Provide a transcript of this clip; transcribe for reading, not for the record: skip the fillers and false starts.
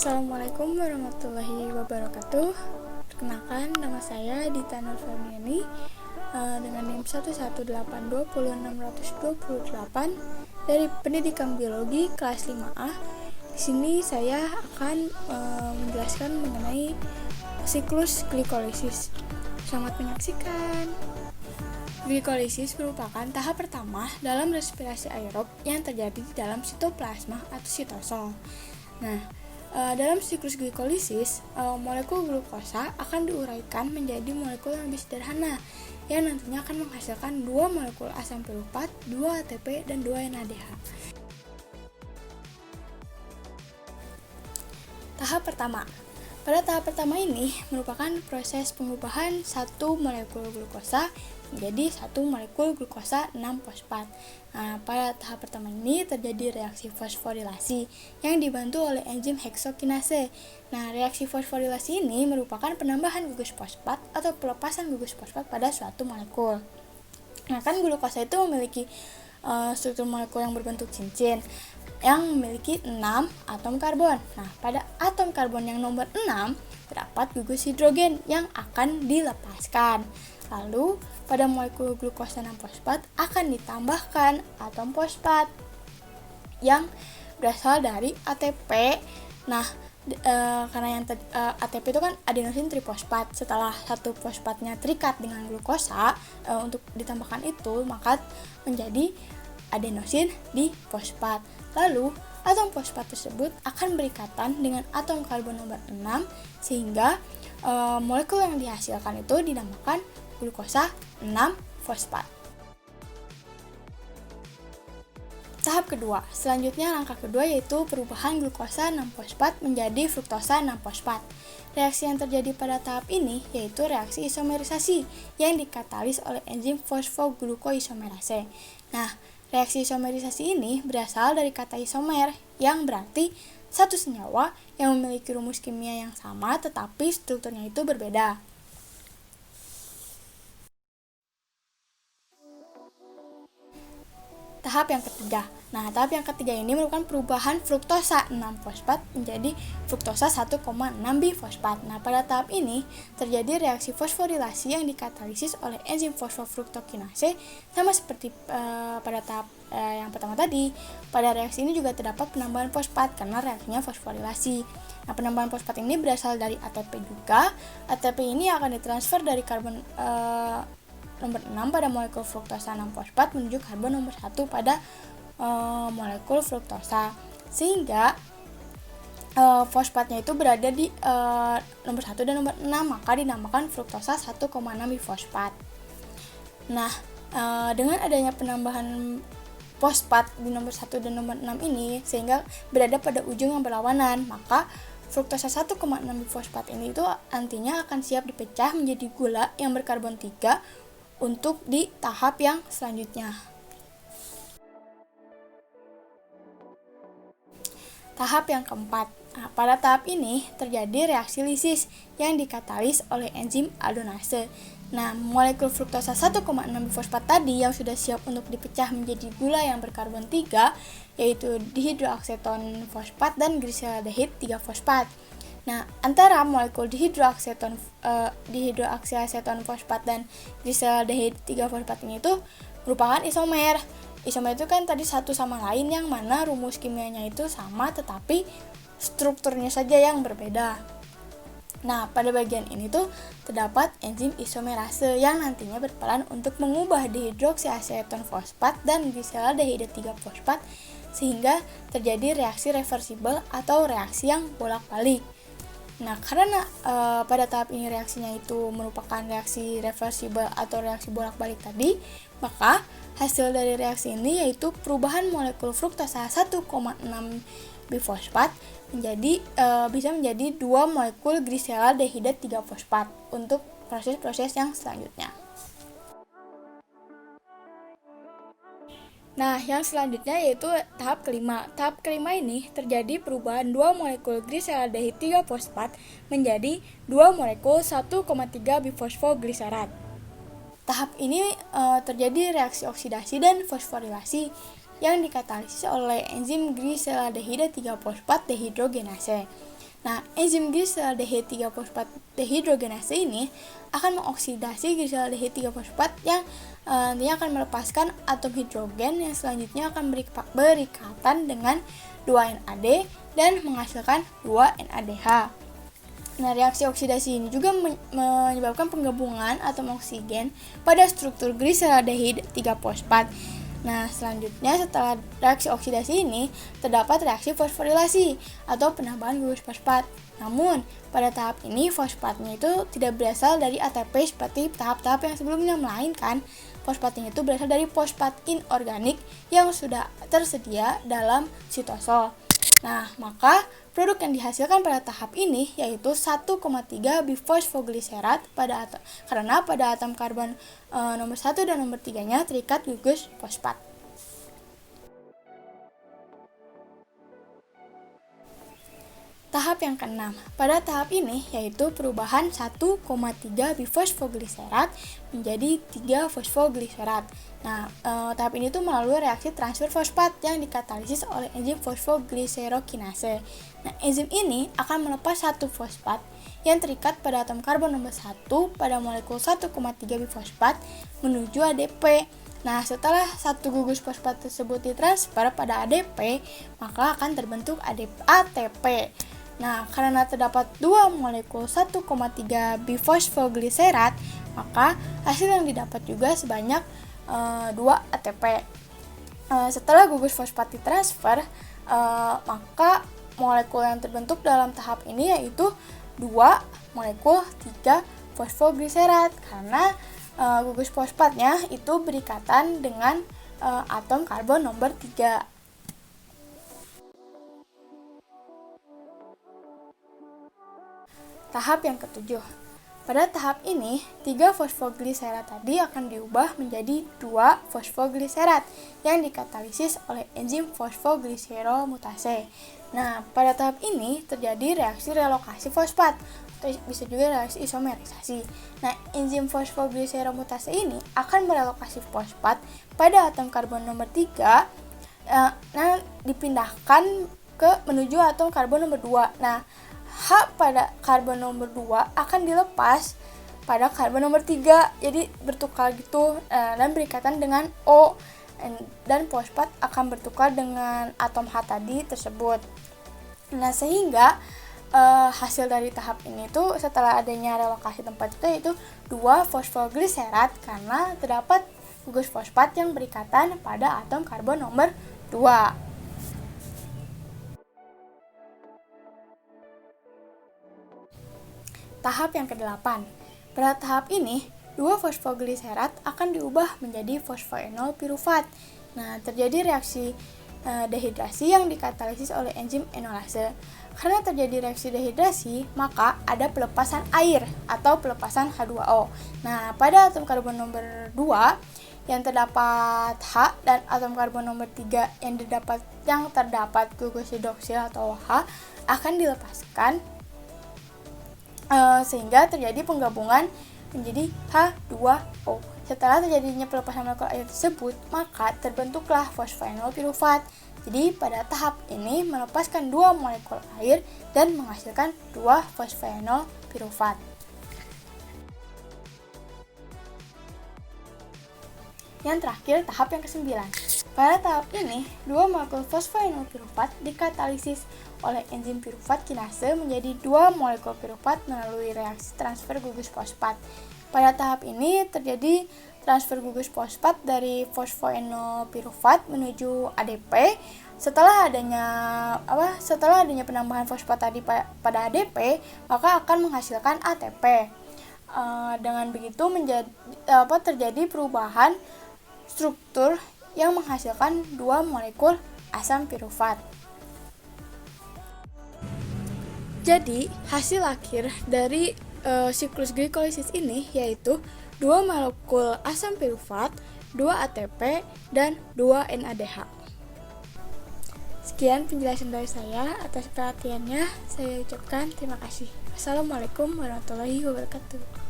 Assalamualaikum warahmatullahi wabarakatuh. Perkenalkan, nama saya Dita Nurfemiani dengan NIM 118202628 dari Pendidikan Biologi kelas 5A. Di sini saya akan menjelaskan mengenai siklus glikolisis. Selamat menyaksikan. Glikolisis merupakan tahap pertama dalam respirasi aerob yang terjadi di dalam sitoplasma atau sitosol. Nah, dalam siklus glikolisis, molekul glukosa akan diuraikan menjadi molekul yang lebih sederhana yang nantinya akan menghasilkan 2 molekul asam piruvat, 2 ATP, dan 2 NADH. Tahap pertama. Pada tahap pertama ini merupakan proses pengubahan satu molekul glukosa menjadi satu molekul glukosa 6-fosfat. Nah, pada tahap pertama ini terjadi reaksi fosforilasi yang dibantu oleh enzim heksokinase. Nah, reaksi fosforilasi ini merupakan penambahan gugus fosfat atau pelepasan gugus fosfat pada suatu molekul. Nah, kan glukosa itu memiliki struktur molekul yang berbentuk cincin yang memiliki 6 atom karbon. Nah, pada atom karbon yang nomor 6 terdapat gugus hidrogen yang akan dilepaskan. Lalu, pada molekul glukosa 6-fosfat akan ditambahkan atom fosfat yang berasal dari ATP. Nah, karena yang ATP itu kan adenosin trifosfat. Setelah satu fosfatnya terikat dengan glukosa untuk ditambahkan itu, maka menjadi adenosin difosfat. Lalu, atom fosfat tersebut akan berikatan dengan atom karbon nomor 6 sehingga molekul yang dihasilkan itu dinamakan glukosa 6-fosfat. Tahap kedua. Selanjutnya langkah kedua yaitu perubahan glukosa 6-fosfat menjadi fruktosa 6-fosfat. Reaksi yang terjadi pada tahap ini yaitu reaksi isomerisasi yang dikatalis oleh enzim fosfoglukoisomerase. Nah, reaksi isomerisasi ini berasal dari kata isomer yang berarti satu senyawa yang memiliki rumus kimia yang sama tetapi strukturnya itu berbeda. Tahap yang ketiga. Nah, tahap yang ketiga ini merupakan perubahan fruktosa 6-fosfat menjadi fruktosa 1,6-bifosfat. Nah, pada tahap ini terjadi reaksi fosforilasi yang dikatalisis oleh enzim fosfofruktokinase sama seperti pada tahap yang pertama tadi. Pada reaksi ini juga terdapat penambahan fosfat karena reaksinya fosforilasi. Nah, penambahan fosfat ini berasal dari ATP juga. ATP ini akan ditransfer dari karbon nomor 6 pada molekul fruktosa 6-fosfat menuju karbon nomor 1 pada molekul fruktosa. Sehingga fosfatnya itu berada di nomor 1 dan nomor 6, maka dinamakan fruktosa 1,6-bifosfat. Nah, dengan adanya penambahan fosfat di nomor 1 dan nomor 6 ini sehingga berada pada ujung yang berlawanan, maka fruktosa 1,6-bifosfat ini itu nantinya akan siap dipecah menjadi gula yang berkarbon 3 untuk di tahap yang selanjutnya. Tahap yang keempat. Nah, pada tahap ini terjadi reaksi lisis yang dikatalis oleh enzim aldonase. Nah, molekul fruktosa 1,6-bifosfat tadi yang sudah siap untuk dipecah menjadi gula yang berkarbon 3 yaitu dihidroakseton fosfat dan gliseraldehid 3-fosfat. Nah, antara molekul dihidroaseton fosfat dan gliseraldehid 3-fosfat ini itu merupakan isomer. Isomer itu kan tadi satu sama lain yang mana rumus kimianya itu sama tetapi strukturnya saja yang berbeda. Nah, pada bagian ini tuh terdapat enzim isomerase yang nantinya berperan untuk mengubah dihidroksiaseton fosfat dan gliseraldehid 3-fosfat sehingga terjadi reaksi reversibel atau reaksi yang bolak-balik. Nah, karena pada tahap ini reaksinya itu merupakan reaksi reversibel atau reaksi bolak-balik tadi, maka hasil dari reaksi ini yaitu perubahan molekul fruktosa 1,6-bifosfat bisa menjadi 2 molekul gliseraldehid 3-fosfat untuk proses-proses yang selanjutnya. Nah, yang selanjutnya yaitu tahap kelima. Tahap kelima ini terjadi perubahan 2 molekul gliseraldehid 3-fosfat menjadi 2 molekul 1,3-bifosfogliserat. Tahap ini terjadi reaksi oksidasi dan fosforilasi yang dikatalisis oleh enzim gliseraldehida 3-fosfat dehidrogenase. Nah, enzim gliseraldehyde 3-fosfat dehidrogenase ini akan mengoksidasi gliseraldehyde 3-fosfat yang nantinya akan melepaskan atom hidrogen yang selanjutnya akan berikatan dengan 2 NAD dan menghasilkan 2 NADH. Nah, reaksi oksidasi ini juga menyebabkan penggabungan atom oksigen pada struktur gliseraldehyde 3-fosfat. Nah, selanjutnya setelah reaksi oksidasi ini, terdapat reaksi fosforilasi atau penambahan gugus fosfat. Namun, pada tahap ini fosfatnya itu tidak berasal dari ATP seperti tahap-tahap yang sebelumnya, melainkan fosfatnya itu berasal dari fosfat inorganik yang sudah tersedia dalam sitosol. Nah, maka produk yang dihasilkan pada tahap ini yaitu 1,3 bifosfogliserat karena pada atom karbon nomor 1 dan nomor 3-nya terikat gugus fosfat. Tahap yang keenam. Pada tahap ini yaitu perubahan 1,3 bifosfogliserat menjadi 3 fosfogliserat. Nah, tahap ini tuh melalui reaksi transfer fosfat yang dikatalisis oleh enzim fosfogliserokinase. Nah, enzim ini akan melepas satu fosfat yang terikat pada atom karbon nomor 1 pada molekul 1,3 bifosfat menuju ADP. Nah, setelah satu gugus fosfat tersebut ditransfer pada ADP, maka akan terbentuk ATP. Nah, karena terdapat 2 molekul 1,3 bifosfogliserat, maka hasil yang didapat juga sebanyak 2 ATP. Setelah gugus fosfat ditransfer, maka molekul yang terbentuk dalam tahap ini yaitu 2 molekul 3 fosfogliserat karena gugus fosfatnya itu berikatan dengan atom karbon nomor 3. Tahap yang ketujuh. Pada tahap ini, 3 fosfogliserat tadi akan diubah menjadi 2 fosfogliserat yang dikatalisis oleh enzim fosfogliseromutase. Nah, pada tahap ini terjadi reaksi relokasi fosfat, atau bisa juga reaksi isomerisasi. Nah, enzim fosfogliseromutase ini akan merelokasi fosfat pada atom karbon nomor 3, dipindahkan menuju atom karbon nomor 2. Nah, H pada karbon nomor 2 akan dilepas pada karbon nomor 3, jadi bertukar gitu dan berikatan dengan O, dan fosfat akan bertukar dengan atom H tadi tersebut. Nah, sehingga hasil dari tahap ini tuh setelah adanya relokasi tempat itu yaitu 2 fosfogliserat karena terdapat gugus fosfat yang berikatan pada atom karbon nomor 2. Tahap yang ke-8. Pada tahap ini, 2 fosfogliserat akan diubah menjadi fosfoenol pirufat. Nah, terjadi reaksi dehidrasi yang dikatalisis oleh enzim enolase. Karena terjadi reaksi dehidrasi, maka ada pelepasan air atau pelepasan H2O. Nah, pada atom karbon nomor 2 yang terdapat H dan atom karbon nomor 3 yang terdapat gugus hidroksil atau H akan dilepaskan sehingga terjadi penggabungan menjadi H2O. Setelah terjadinya pelepasan molekul air tersebut, maka terbentuklah fosfoenol pirufat. Jadi pada tahap ini melepaskan 2 molekul air dan menghasilkan 2 fosfoenol pirufat. Yang terakhir, tahap yang ke-9. Pada tahap ini, 2 molekul fosfoenol pirufat dikatalisis oleh enzim pirufat kinase menjadi 2 molekul pirufat melalui reaksi transfer gugus fosfat. Pada tahap ini terjadi transfer gugus fosfat dari fosfoenol pirufat menuju ADP. Setelah adanya penambahan fosfat tadi pada ADP, maka akan menghasilkan ATP. Dengan begitu terjadi perubahan struktur yang menghasilkan 2 molekul asam pirufat. Jadi, hasil akhir dari siklus glikolisis ini yaitu 2 molekul asam pirufat, 2 ATP, dan 2 NADH. Sekian penjelasan dari saya. Atas perhatiannya, saya ucapkan terima kasih. Assalamualaikum warahmatullahi wabarakatuh.